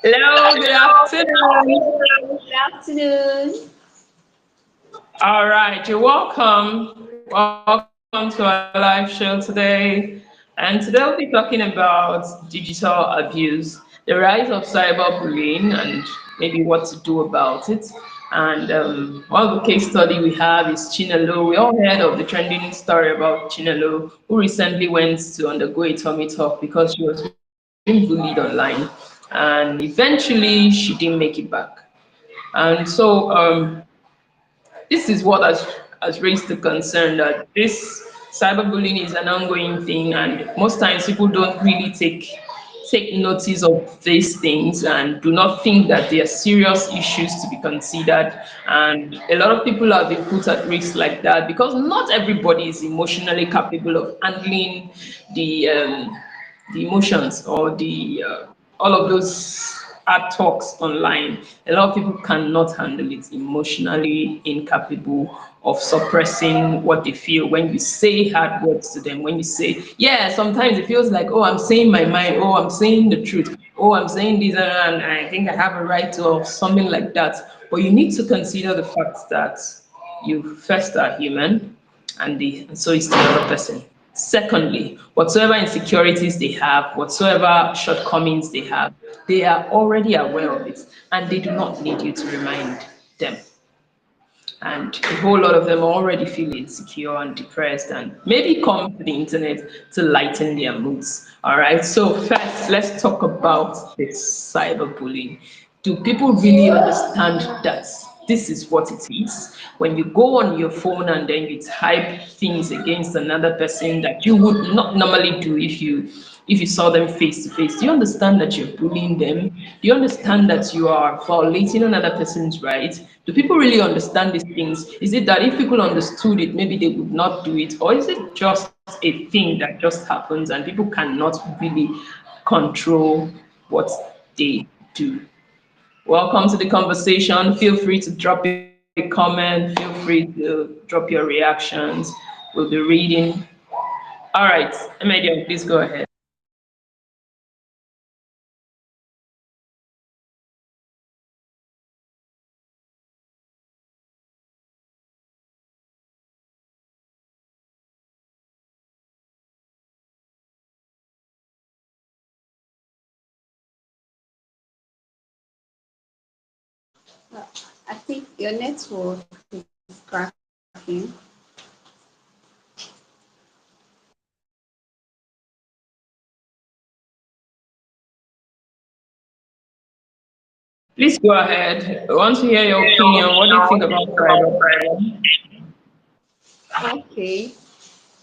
Hello, good afternoon. Good afternoon. All right, you're welcome. Welcome to our live show today. And today we'll be talking about digital abuse, the rise of cyberbullying, and maybe what to do about it. And one of the case study we have is Chinelo. We all heard of the trending story about Chinelo, who recently went to undergo a tummy tuck because she was being bullied online. And eventually, she didn't make it back. And so, this is what has raised the concern that this cyberbullying is an ongoing thing, and most times people don't really take notice of these things and do not think that they are serious issues to be considered. And a lot of people have been put at risk like that because not everybody is emotionally capable of handling the emotions or the all of those hard talks online. A lot of people cannot handle it, emotionally incapable of suppressing what they feel when you say hard words to them. When you say, yeah, sometimes it feels like, oh, I'm saying my mind, oh, I'm saying the truth, oh, I'm saying this, and I think I have a right to, or something like that. But you need to consider the fact that you first are human, and so is the other person. Secondly, whatsoever insecurities they have, whatsoever shortcomings they are already aware of it, and they do not need you to remind them. And a whole lot of them already feel insecure and depressed and maybe come to the internet to lighten their moods. All right, so first, let's talk about this cyberbullying. Do people really understand that this is what it is? When you go on your phone and then you type things against another person that you would not normally do if you saw them face to face, do you understand that you're bullying them? Do you understand that you are violating another person's right? Do people really understand these things? Is it that if people understood it, maybe they would not do it? Or is it just a thing that just happens and people cannot really control what they do? Welcome to the conversation. Feel free to drop a comment. Feel free to drop your reactions. We'll be reading. All right, Emedion, please go ahead. I think your network is cracking. Please go ahead. I want to hear your opinion. What do you think about cyberbullying? Okay.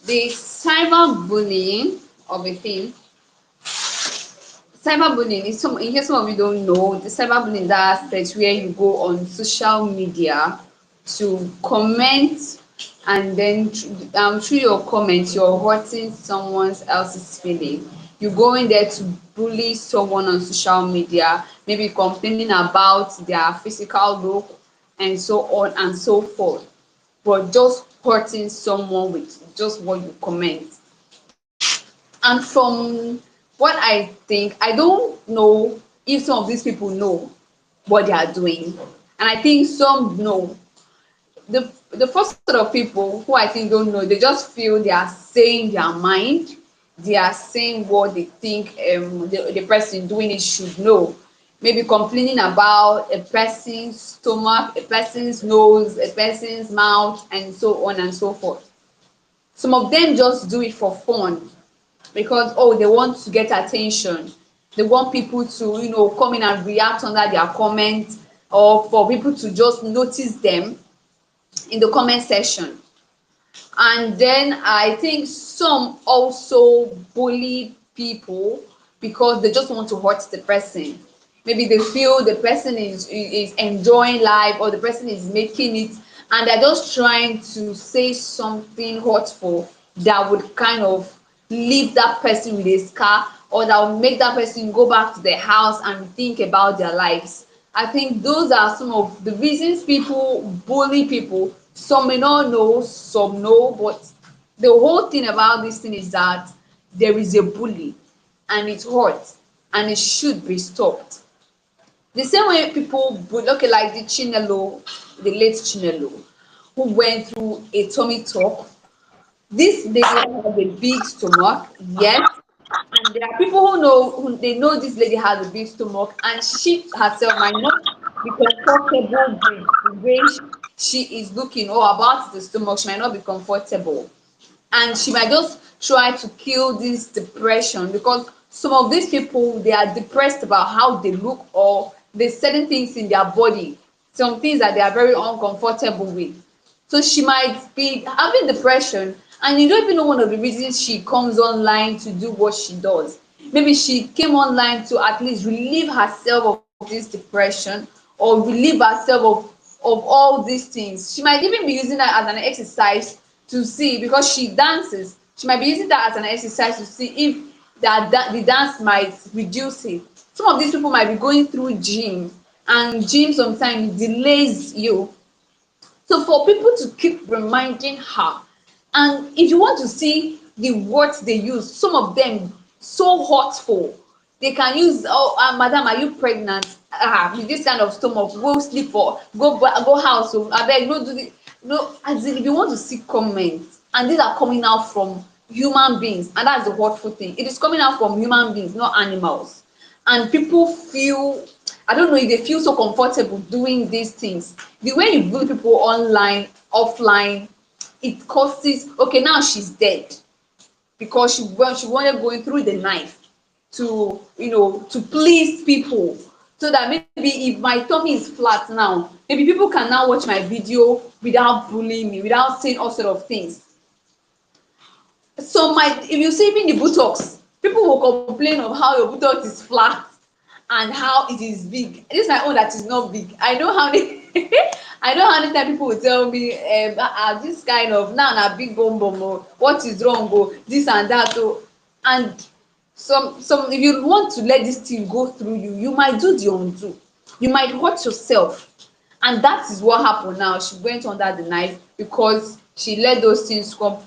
The cyberbullying of a thing. Cyberbullying is in case some of you don't know, the cyberbullying is that aspect where you go on social media to comment and then through your comments you're hurting someone else's feeling. You go in there to bully someone on social media, maybe complaining about their physical look and so on and so forth, but just hurting someone with just what you comment. And from what I think, I don't know if some of these people know what they are doing, and I think some know. The first set of people who I think don't know, they just feel they are saying their mind, they are saying what they think the person doing it should know. Maybe complaining about a person's stomach, a person's nose, a person's mouth, and so on and so forth. Some of them just do it for fun because oh, they want to get attention. They want people to come in and react under their comments, or for people to just notice them in the comment section. And then I think some also bully people because they just want to hurt the person. Maybe they feel the person is enjoying life, or the person is making it, and they're just trying to say something hurtful that would kind of leave that person with a scar, or that would make that person go back to their house and think about their lives. I think those are some of the reasons people bully people. Some may not know, some know, but the whole thing about this thing is that there is a bully and it hurts and it should be stopped. The same way people would look at like the Chinelo, the late Chinelo, who went through a tummy tuck. This lady has a big stomach, yes, and there are people who know who they know this lady has a big stomach, and she herself might not be comfortable with the way she is looking or about the stomach. She might not be comfortable, and she might just try to kill this depression because some of these people they are depressed about how they look or there's certain things in their body, some things that they are very uncomfortable with. So she might be having depression and you don't even know one of the reasons she comes online to do what she does. Maybe she came online to at least relieve herself of this depression or relieve herself of all these things. She might even be using that as an exercise to see because she dances. She might be using that as an exercise to see if the dance might reduce it. Some of these people might be going through gym and gym sometimes delays you, so for people to keep reminding her, and if you want to see the words they use, some of them so hurtful. They can use, oh, madam, are you pregnant? With this kind of stomach, go sleep or go house. So abeg, no do this. No, as in, if you want to see comments, and these are coming out from human beings, and that's the hurtful thing. It is coming out from human beings, not animals. And people feel, I don't know if they feel so comfortable doing these things. The way you bully people online, offline, it causes, okay, now she's dead because she wanted going through the knife to, to please people, so that maybe if my tummy is flat now, maybe people can now watch my video without bullying me, without saying all sort of things. So my, if you see even the buttocks, people will complain of how your buttocks is flat and how it is big. This is my own that is not big. I know how many I know how many times people will tell me this kind of now na big bum bum oh, what is wrong oh, this and that oh. And some if you want to let this thing go through you, you might do the undo. You might hurt yourself. And that is what happened now. She went under the knife because she let those things come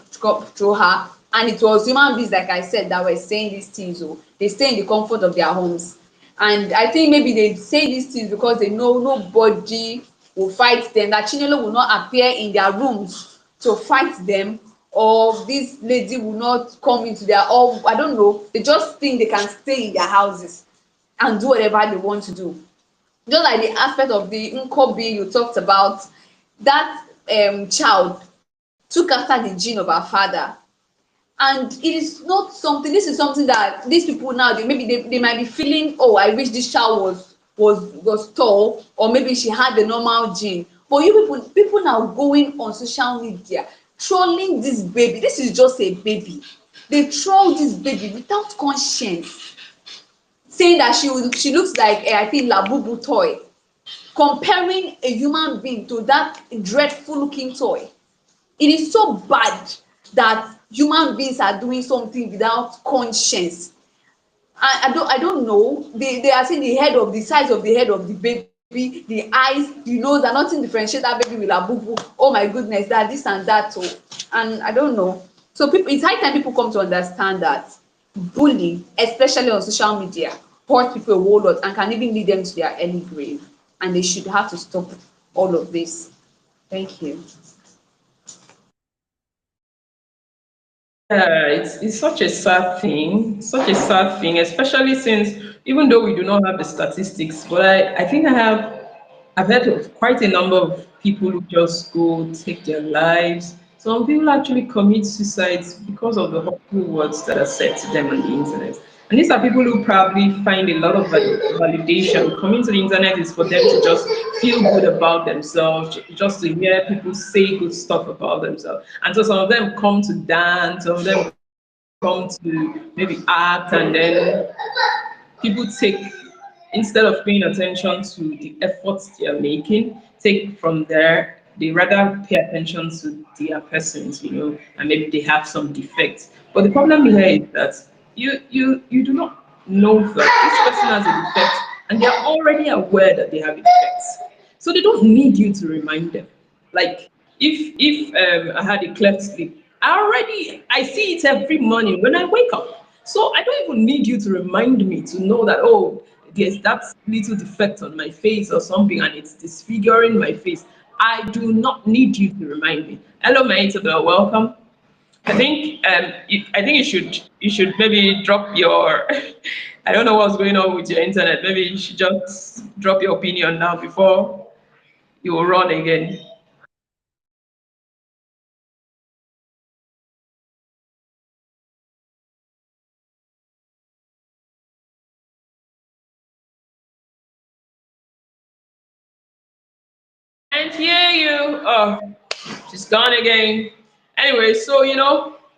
through her. And it was human beings, like I said, that were saying these things. Oh, they stay in the comfort of their homes. And I think maybe they say these things because they know nobody will fight them, that Chinelo will not appear in their rooms to fight them, or this lady will not come into their, or I don't know, they just think they can stay in their houses and do whatever they want to do. Just like the aspect of the Nkobi you talked about, that child took after the gene of her father. And it is not something, this is something that these people now, they might be feeling, oh, I wish this child was tall, or maybe she had the normal gene. But you people now going on social media trolling this baby. This is just a baby. They troll this baby without conscience, saying that she looks like I think Labubu toy, comparing a human being to that dreadful looking toy. It is so bad that human beings are doing something without conscience. I don't know. They are saying the size of the head of the baby, the eyes, the nose, and nothing differentiate that baby with a boo boo. Oh my goodness, that this and that. Oh, and I don't know. So people, it's high time people come to understand that bullying, especially on social media, hurt people a whole lot and can even lead them to their early grave. And they should have to stop all of this. Thank you. Yeah, it's such a sad thing, especially since even though we do not have the statistics, but I think I've heard of quite a number of people who just go take their lives. Some people actually commit suicides because of the hurtful words that are said to them on the internet. And these are people who probably find a lot of validation. Coming to the internet is for them to just feel good about themselves, just to hear people say good stuff about themselves. And so some of them come to dance, some of them come to maybe act, and then people take, instead of paying attention to the efforts they are making, take from there, they rather pay attention to their persons, and maybe they have some defects. But the problem here is that you do not know that this person has a defect, and they are already aware that they have a defect. So they don't need you to remind them. Like if I had a cleft lip, I see it every morning when I wake up. So I don't even need you to remind me to know that, oh, there's that little defect on my face or something and it's disfiguring my face, I do not need you to remind me. Hello, my Isabel, welcome. I think you should maybe drop your I don't know what's going on with your internet. Maybe you should just drop your opinion now before you will run again. And hear you. Oh, she's gone again. Anyway, so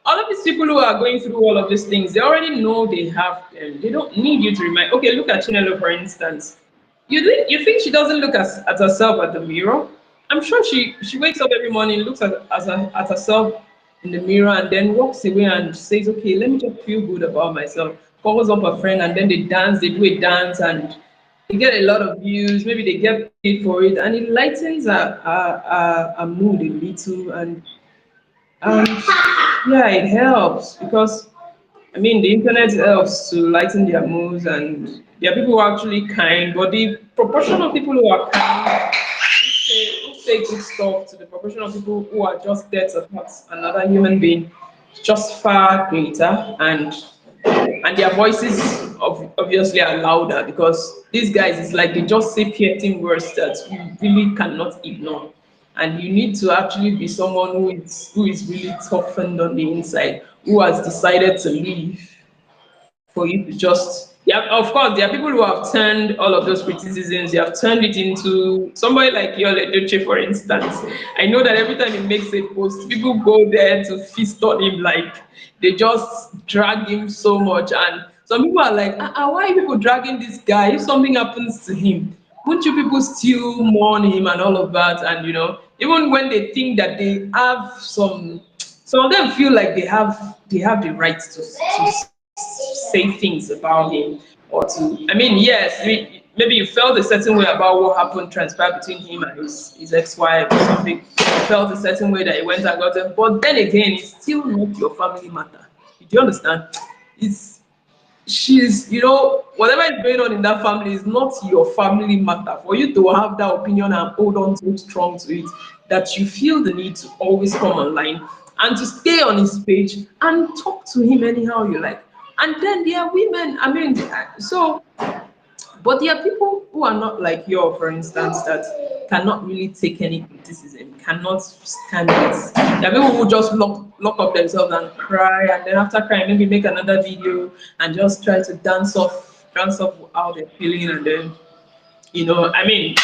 all of these people who are going through all of these things, they already know they have them. They don't need you to remind. Okay, look at Chinelo for instance. You think she doesn't look at herself at the mirror? I'm sure she wakes up every morning, looks at herself in the mirror, and then walks away and says, "Okay, let me just feel good about myself." Calls up a friend, and then they dance. They do a dance, and they get a lot of views. Maybe they get paid for it, and it lightens our mood a little, and yeah, it helps because I mean, the internet helps to lighten their moods, and there are people who are actually kind, but the proportion of people who are kind, who say good stuff, to the proportion of people who are just there to hurt another human being, is just far greater, and their voices obviously are louder because these guys, it's like they just say piercing words that you really cannot ignore. And you need to actually be someone who is really toughened on the inside, who has decided to leave for you to just, yeah, of course there are people who have turned all of those criticisms, they have turned it into somebody like Yole Edochie, for instance. I know that every time he makes a post, people go there to feast on him, like they just drag him so much. And some people are like, why are people dragging this guy? If something happens to him, wouldn't you people still mourn him and all of that? And even when they think that they have some of them feel like they have the right to say things about him, or to, I mean, yes, maybe you felt a certain way about what happened, transpired between him and his ex-wife or something. You felt a certain way that he went and got them, but then again, it's still not your family matter. Do you understand? It's she's whatever is going on in that family is not your family matter. For you to have that opinion and hold on so strong to it, that you feel the need to always come online and to stay on his page and talk to him anyhow you like. And then there are women, I mean, so, but there are people who are not like you, for instance, that cannot really take any criticism, cannot stand it. There are people who just lock up themselves and cry, and then after crying, maybe make another video and just try to dance off how they're feeling, and then I mean,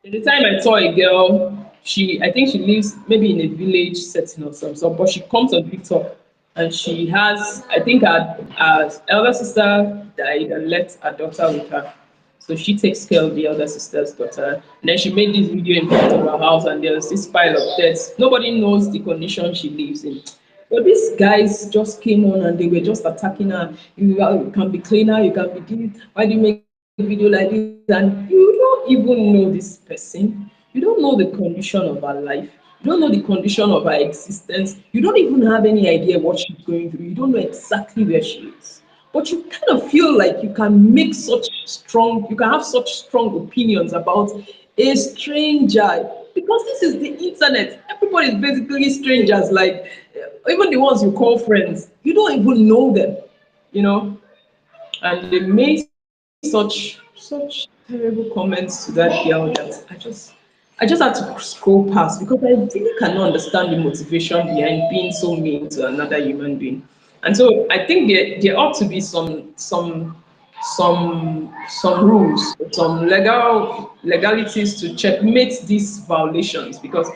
the time I saw a girl, I think she lives maybe in a village setting or some sort, but she comes on TikTok and she has, I think her elder sister died and left her daughter with her. So she takes care of the elder sister's daughter. And then she made this video in front of her house, and there's this pile of dead. Nobody knows the condition she lives in. But these guys just came on and they were just attacking her. You can be cleaner, you can be this. Why do you make video like this? And you don't even know this person. You don't know the condition of her life. You don't know the condition of her existence. You don't even have any idea what she's going through. You don't know exactly where she is. But you kind of feel like you can have such strong opinions about a stranger, because this is the internet. Everybody is basically strangers. Like even the ones you call friends, you don't even know them. You know, and they made such terrible comments to that girl that I just had to scroll past, because I really cannot understand the motivation behind being so mean to another human being. And so I think there ought to be some rules, some legalities to checkmate these violations, because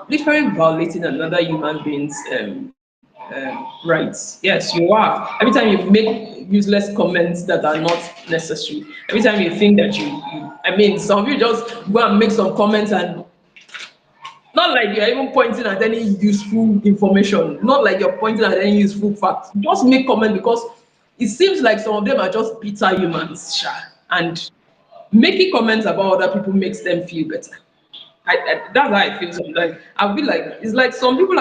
literally violating another human being's rights. Yes, you are. Every time you make useless comments that are not necessary, every time you think that I mean, some of you just go and make some comments, and not like you're even pointing at any useful information, not like you're pointing at any useful facts. Just make comment because it seems like some of them are just bitter humans, sha, and making comments about other people makes them feel better. That's how I feel sometimes. I'll be like, it's like some people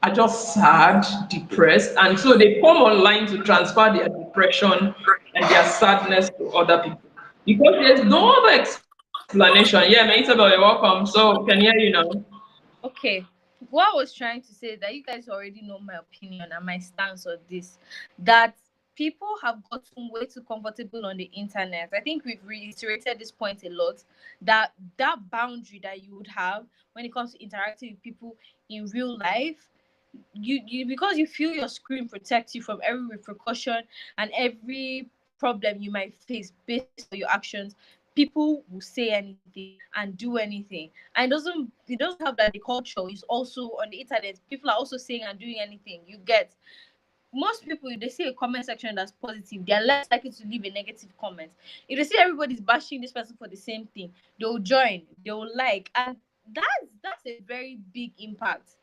are just sad, depressed, and so they come online to transfer their depression and their sadness to other people. Because there's no other explanation. Yeah, man, Isabel, you're welcome. So can you hear you now? Okay. What I was trying to say is that you guys already know my opinion and my stance on this. That people have gotten way too comfortable on the internet. I think we've reiterated this point a lot. That boundary that you would have when it comes to interacting with people in real life, you because you feel your screen protects you from every repercussion and every problem you might face based on your actions. People will say anything and do anything, and it doesn't help that the culture is also on the internet. People are also saying and doing anything. You get, most people, if they see a comment section that's positive, they're less likely to leave a negative comment. If they see everybody's bashing this person for the same thing, they'll join, they'll like, and that's a very big impact.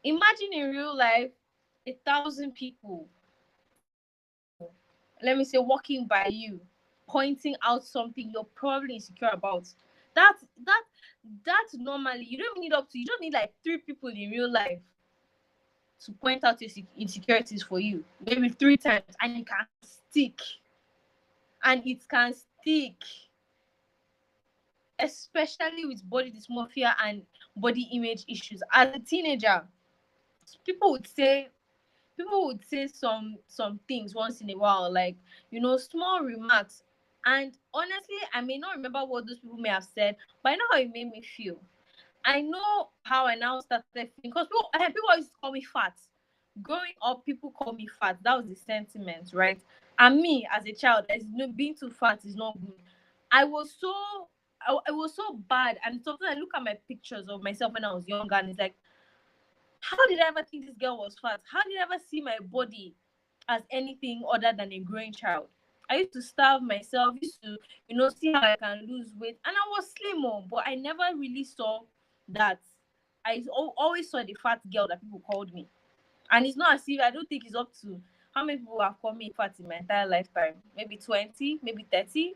Imagine in real life 1,000 people, let me say, walking by you, pointing out something you're probably insecure about. That that that normally you don't need up to, you don't need like 3 people in real life to point out your insecurities for you. Maybe 3 times, and it can stick. And it can stick, especially with body dysmorphia and body image issues. As a teenager, people would say people would say some things once in a while, like, small remarks. And honestly, I may not remember what those people may have said, but I know how it made me feel. I know how I now started feeling, because people used to call me fat. Growing up, people call me fat. That was the sentiment, right? And me as a child, there's no, being too fat is not good. I was so I was so bad, and sometimes I look at my pictures of myself when I was younger, and it's like, how did I ever think this girl was fat? How did I ever see my body as anything other than a growing child? I used to starve myself, used to, see how I can lose weight. And I was slim, but I never really saw that. Always saw the fat girl that people called me. And it's not as if, I don't think it's up to how many people have called me fat in my entire lifetime. Maybe 20, maybe 30.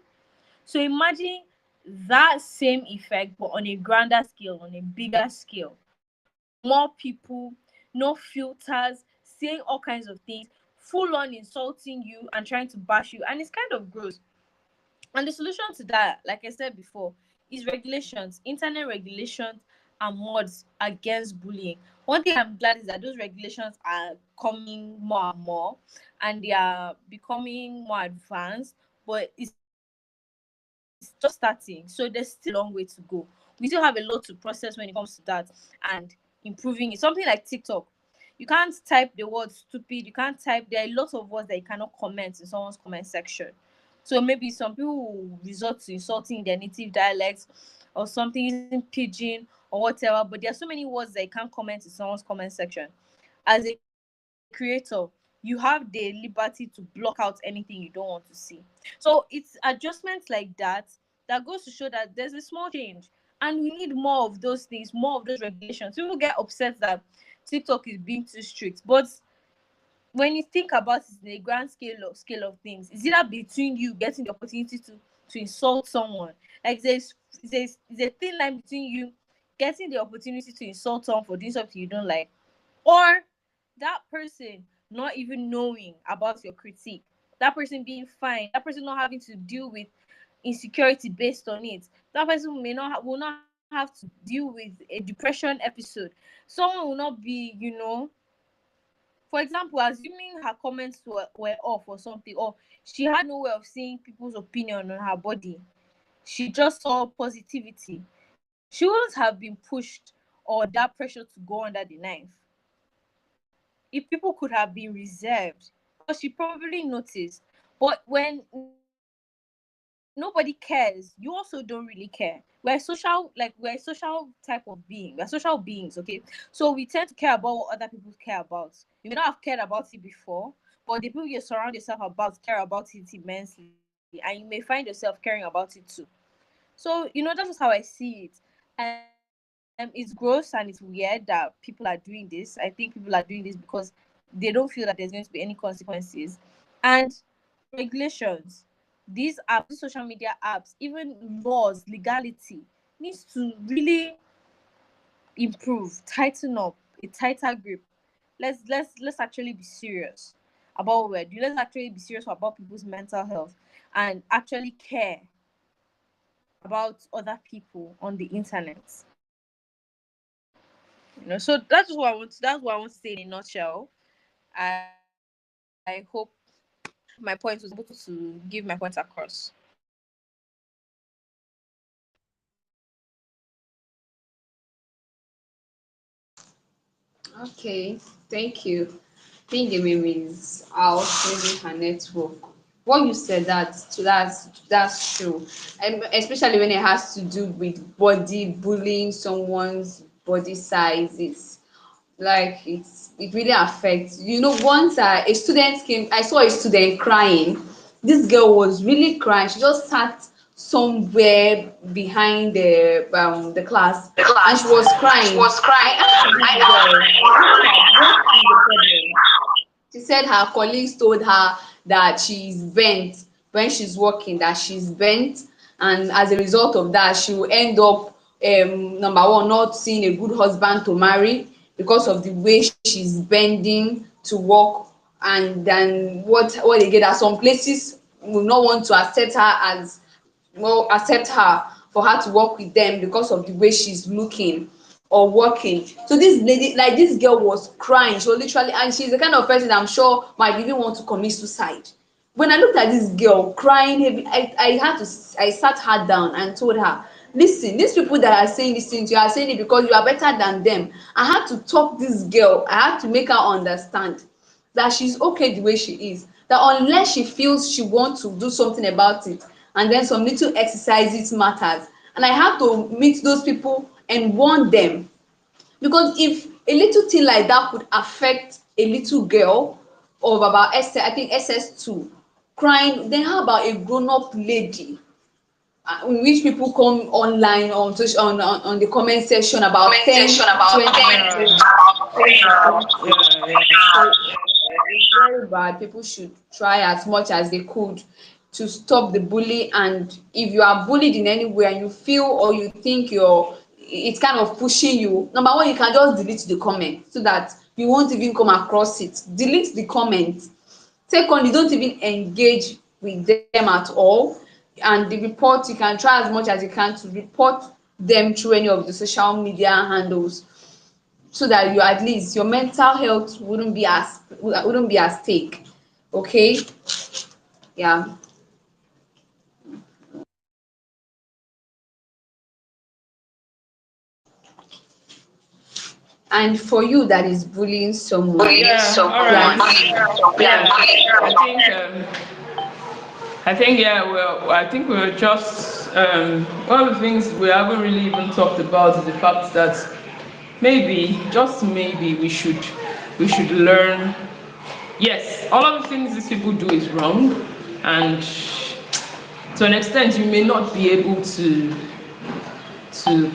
So imagine that same effect, but on a grander scale, on a bigger scale. More people, no filters, saying all kinds of things, full on insulting you and trying to bash you. And it's kind of gross. And the solution to that, like I said before, is regulations, internet regulations, and mods against bullying. One thing I'm glad is that those regulations are coming more and more, and they are becoming more advanced, but it's just starting. So there's still a long way to go. We still have a lot to process when it comes to that and improving it. Something like TikTok. You can't type the word stupid. You can't type, there are a lot of words that you cannot comment in someone's comment section. So maybe some people will resort to insulting their native dialects or something, using pidgin or whatever. But there are so many words that you can't comment in someone's comment section. As a creator, you have the liberty to block out anything you don't want to see. So it's adjustments like that goes to show that there's a small change. And we need more of those things, more of those regulations. People get upset that TikTok is being too strict. But when you think about it in a grand scale of things, it's either between you getting the opportunity to insult someone. Like there's a thin line between you getting the opportunity to insult someone for doing something you don't like, or that person not even knowing about your critique, that person being fine, that person not having to deal with insecurity based on it. That person will not have to deal with a depression episode. Someone will not be, for example, assuming her comments were off or something, or she had no way of seeing people's opinion on her body, she just saw positivity, she wouldn't have been pushed or that pressure to go under the knife. If people could have been reserved, because she probably noticed. But when nobody cares, you also don't really care. We're a social type of being. We're social beings, okay? So we tend to care about what other people care about. You may not have cared about it before, but the people you surround yourself about care about it immensely, and you may find yourself caring about it too. So, that's just how I see it. It's gross and it's weird that people are doing this. I think people are doing this because they don't feel that there's going to be any consequences. And regulations, these apps, these social media apps, even laws, legality, needs to really improve, tighten up, a tighter grip. Let's actually be serious about what we're doing. Let's actually be serious about people's mental health and actually care about other people on the internet. So that's what I want. That's what I want to say in a nutshell. I hope my point was able to give my point across. Okay, thank you. I think the meme is out using her network. What you said, that's true, and especially when it has to do with body bullying, someone's body sizes. Like it really affects. Once a student came, I saw a student crying. This girl was really crying. She just sat somewhere behind the class, The and class, she was and she crying. was I crying. asked this I girl, what is the asked problem? She said her colleagues told her that she's bent when she's working, that she's bent, and as a result of that, she will end up, number one, not seeing a good husband to marry because of the way she's bending to work. And then what they get, at some places will not want to accept her for her to work with them because of the way she's looking or working. So this lady, like this girl, was crying. She was literally, and she's the kind of person I'm sure might even want to commit suicide. When I looked at this girl crying heavy, I sat her down and told her, listen, these people that are saying this thing to you are saying it because you are better than them. I had to talk this girl. I had to make her understand that she's okay the way she is, that unless she feels she wants to do something about it, and then some little exercises matters. And I had to meet those people and warn them, because if a little thing like that could affect a little girl of about I think SS2 crying, then how about a grown-up lady, in which people come online on on the comment section about comment 10, section about 20 10. so it's very bad. People should try as much as they could to stop the bully. And if you are bullied in any way and you feel or you think it's kind of pushing you, number one, you can just delete the comment so that you won't even come across it. Delete the comment. Secondly, don't even engage with them at all. And the report, you can try as much as you can to report them through any of the social media handles, so that you, at least your mental health wouldn't be at stake. Okay. Yeah. And for you that is bullying someone, Bullying yeah, someone. yeah, Yeah, well, I think we're just one of the things we haven't really even talked about is the fact that maybe, just maybe, we should learn. Yes, all of the things these people do is wrong, and to an extent, you may not be able to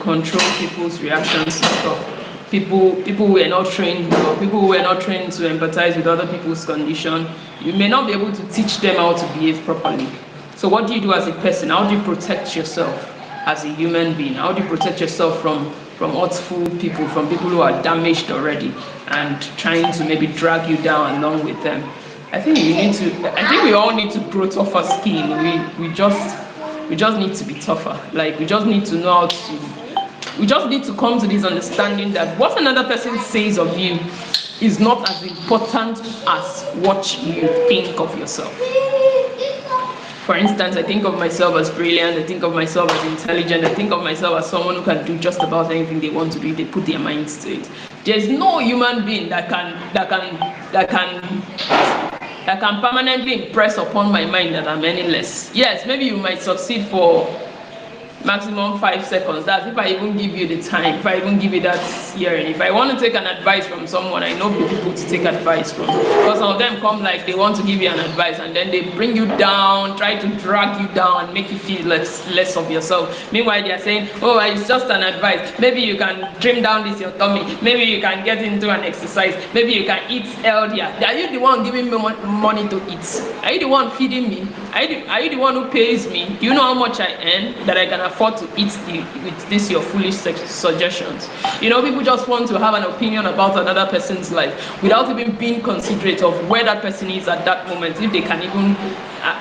control people's reactions to stuff. People who are not trained, or people who are not trained to empathize with other people's condition, you may not be able to teach them how to behave properly. So what do you do as a person? How do you protect yourself as a human being? How do you protect yourself from hurtful people, from people who are damaged already and trying to maybe drag you down along with them? I think we all need to grow tougher skin. We just need to be tougher. Like, we just need to know how to, we just need to come to this understanding that what another person says of you is not as important as what you think of yourself. For instance, I think of myself as brilliant, I think of myself as intelligent, I think of myself as someone who can do just about anything they want to do if they put their minds to it. There's no human being that can permanently impress upon my mind that I'm any less. Yes, maybe you might succeed for maximum 5 seconds. That's if I even give you the time, if I even give you that hearing. If I want to take an advice from someone, I know the people to take advice from. Because some of them come like they want to give you an advice and then they bring you down, try to drag you down and make you feel less of yourself. Meanwhile, they are saying, oh, it's just an advice. Maybe you can trim down this your tummy. Maybe you can get into an exercise. Maybe you can eat healthier. Are you the one giving me money to eat? Are you the one feeding me? Are you the one who pays me? Do you know how much I earn that I can afford to eat with this your foolish suggestions. People just want to have an opinion about another person's life without even being considerate of where that person is at that moment, if they can even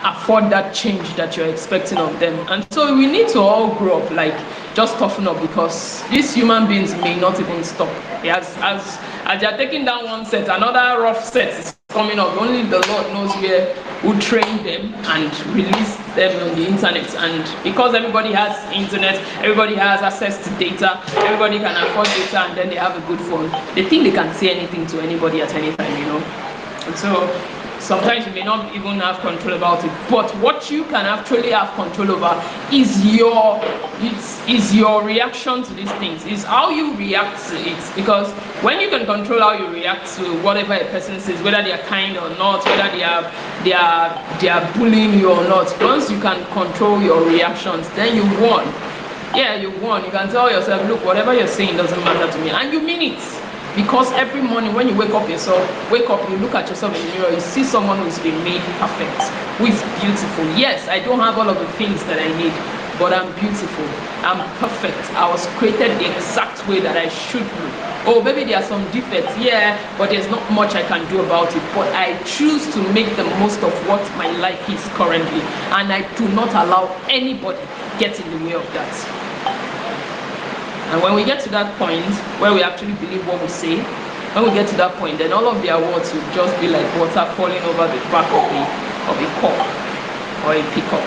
afford that change that you're expecting of them. And so we need to all grow up, like just toughen up, because these human beings may not even stop. As they're taking down one set, another rough set is coming up. Only the Lord knows who trained them and released them on the internet. And because everybody has internet, everybody has access to data, everybody can afford data, and then they have a good phone, they think they can say anything to anybody at any time. And so sometimes you may not even have control about it, but what you can actually have control over is your reaction to these things, is how you react to it. Because when you can control how you react to whatever a person says, whether they are kind or not, whether they are bullying you or not, once you can control your reactions, then you won. Yeah, you won. You can tell yourself, look, whatever you're saying doesn't matter to me, and you mean it. Because every morning when you wake up, you look at yourself in the mirror, you see someone who's been made perfect, who is beautiful. Yes, I don't have all of the things that I need, but I'm beautiful. I'm perfect. I was created the exact way that I should be. Oh, maybe there are some defects, yeah, but there's not much I can do about it. But I choose to make the most of what my life is currently, and I do not allow anybody get in the way of that. And when we get to that point where we actually believe what we say, when we get to that point, then all of their words will just be like water falling over the back of a cock or a peacock.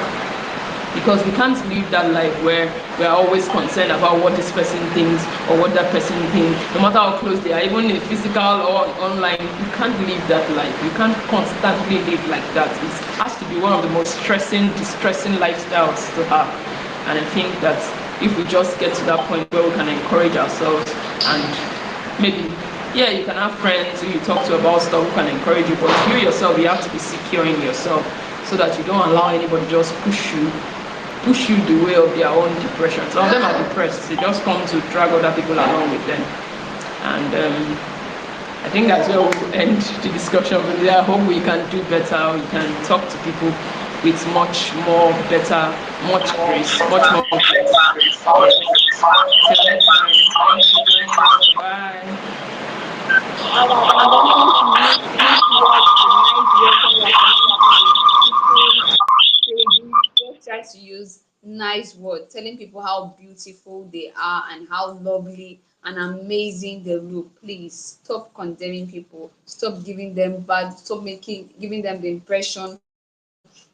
Because we can't live that life where we are always concerned about what this person thinks or what that person thinks, no matter how close they are, even in physical or online. You can't live that life. You can't constantly live like that. It has to be one of the most distressing lifestyles to have. And I think that if we just get to that point where we can encourage ourselves, and maybe, yeah, you can have friends who you talk to about stuff who can encourage you, but you yourself, you have to be secure in yourself so that you don't allow anybody just push you the way of their own depression. Some of them are depressed. They just come to drag other people along with them. And I think that's where we'll end the discussion over there. I hope we can do better. We can talk to people with much more better, much grace, much more grace. Till next time. Thanks for joining us. Bye. All right, and then just try to use nice words, telling people how beautiful they are and how lovely and amazing they look. Please stop condemning people. Stop giving them bad. Stop giving them the impression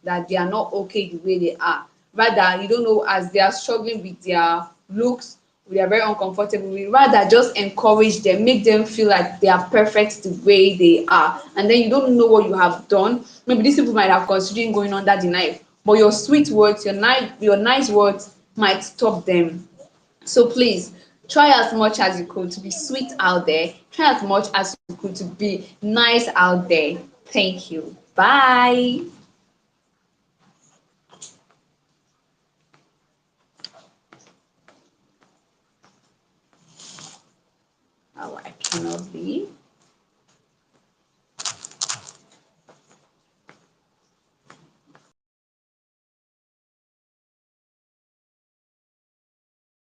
that they are not okay the way they are. Rather, you don't know, as they are struggling with their looks, they are very uncomfortable with. Rather, just encourage them, make them feel like they are perfect the way they are. And then you don't know what you have done. Maybe these people might have considering going under the knife, but your sweet words, your nice words might stop them. So please try as much as you could to be sweet out there. Try as much as you could to be nice out there. Thank you. Bye. Oh, I cannot be.